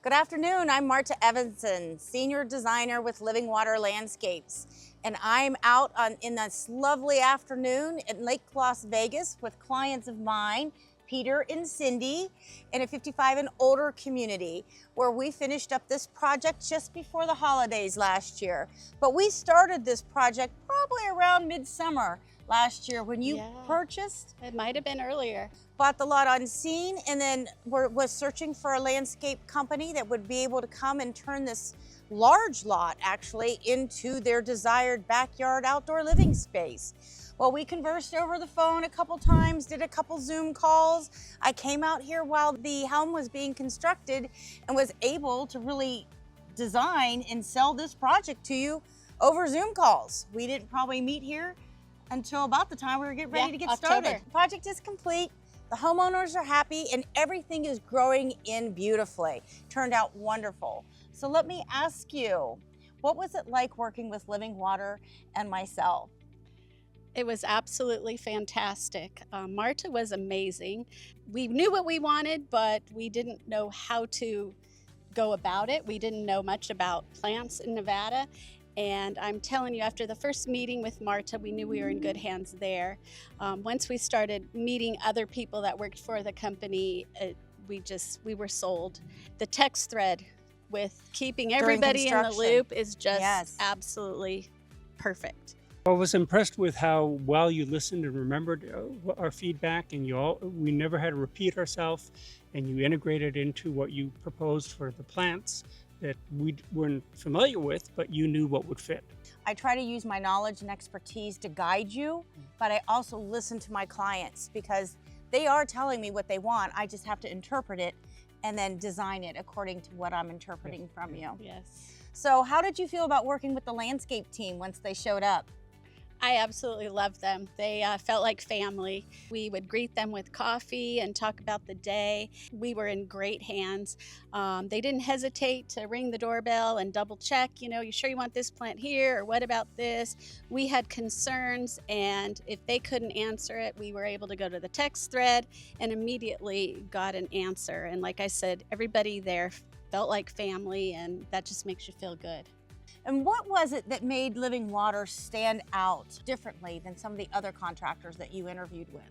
Good afternoon, I'm Marta Evanson, Senior Designer with Living Water Landscapes. And I'm out in this lovely afternoon in Lake Las Vegas with clients of mine, Peter and Cindy, in a 55 and older community where we finished up this project just before the holidays last year. But we started this project probably around midsummer last year when you purchased. It might have been earlier. Bought the lot on scene and then was searching for a landscape company that would be able to come and turn this large lot actually into their desired backyard outdoor living space. Well, we conversed over the phone a couple times, did a couple Zoom calls. I came out here while the home was being constructed and was able to really design and sell this project to you over Zoom calls. We didn't probably meet here until about the time we were getting ready to get started. The project is complete. The homeowners are happy and everything is growing in beautifully. Turned out wonderful. So let me ask you, what was it like working with Living Water and myself? It was absolutely fantastic. Marta was amazing. We knew what we wanted, but we didn't know how to go about it. We didn't know much about plants in Nevada. And I'm telling you, after the first meeting with Marta, we knew we were in good hands there. Once we started meeting other people that worked for the company, we were sold. The text thread with keeping everybody in the loop is just absolutely perfect. I was impressed with how well you listened and remembered our feedback, and we never had to repeat ourselves, and you integrated into what you proposed for the plants that we weren't familiar with, but you knew what would fit. I try to use my knowledge and expertise to guide you, but I also listen to my clients because they are telling me what they want. I just have to interpret it and then design it according to what I'm interpreting from you. Yes. So how did you feel about working with the landscape team once they showed up? I absolutely loved them. They felt like family. We would greet them with coffee and talk about the day. We were in great hands. They didn't hesitate to ring the doorbell and double check, you sure you want this plant here, or what about this? We had concerns, and if they couldn't answer it, we were able to go to the text thread and immediately got an answer. And like I said, everybody there felt like family, and that just makes you feel good. And what was it that made Living Water stand out differently than some of the other contractors that you interviewed with?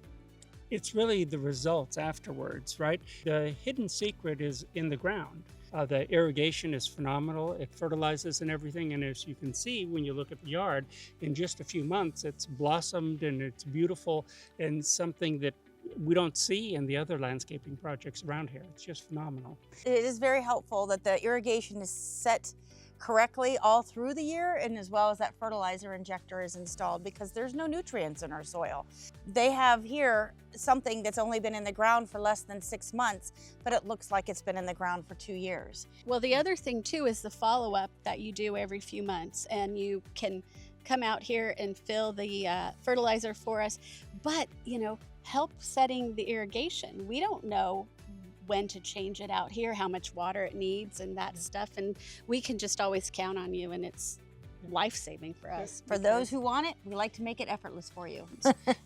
It's really the results afterwards, right? The hidden secret is in the ground. The irrigation is phenomenal. It fertilizes and everything. And as you can see, when you look at the yard, in just a few months, it's blossomed and it's beautiful and something that we don't see in the other landscaping projects around here. It's just phenomenal. It is very helpful that the irrigation is set correctly all through the year, and as well as that fertilizer injector is installed, because there's no nutrients in our soil. They have here something that's only been in the ground for less than 6 months, but it looks like it's been in the ground for 2 years. Well, the other thing too is the follow-up that you do every few months, and you can come out here and fill the fertilizer for us, but help setting the irrigation. We don't know when to change it out here, how much water it needs and that stuff, and we can just always count on you, and it's life-saving for us. For those who want it, we like to make it effortless for you.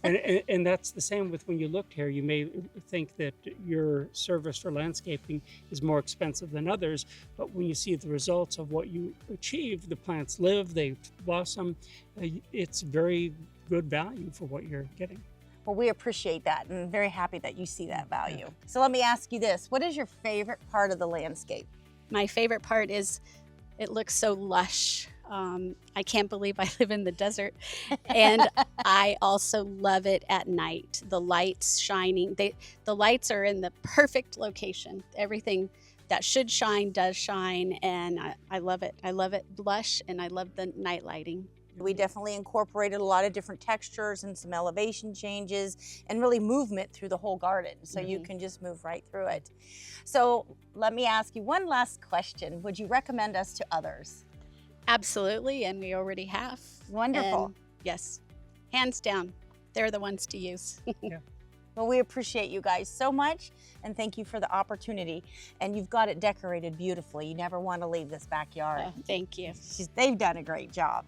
and that's the same with when you looked here. You may think that your service for landscaping is more expensive than others, but when you see the results of what you achieve, the plants live, they blossom, it's very good value for what you're getting. Well, we appreciate that and very happy that you see that value. So let me ask you this, what is your favorite part of the landscape? My favorite part is it looks so lush. I can't believe I live in the desert. And I also love it at night. The lights shining, the lights are in the perfect location. Everything that should shine does shine, and I love it. I love it lush, and I love the night lighting. We definitely incorporated a lot of different textures and some elevation changes and really movement through the whole garden, so you can just move right through it. So let me ask you one last question. Would you recommend us to others? Absolutely, and we already have. Wonderful. And yes, hands down, they're the ones to use. Well, we appreciate you guys so much, and thank you for the opportunity. And you've got it decorated beautifully. You never want to leave this backyard. Thank you. They've done a great job.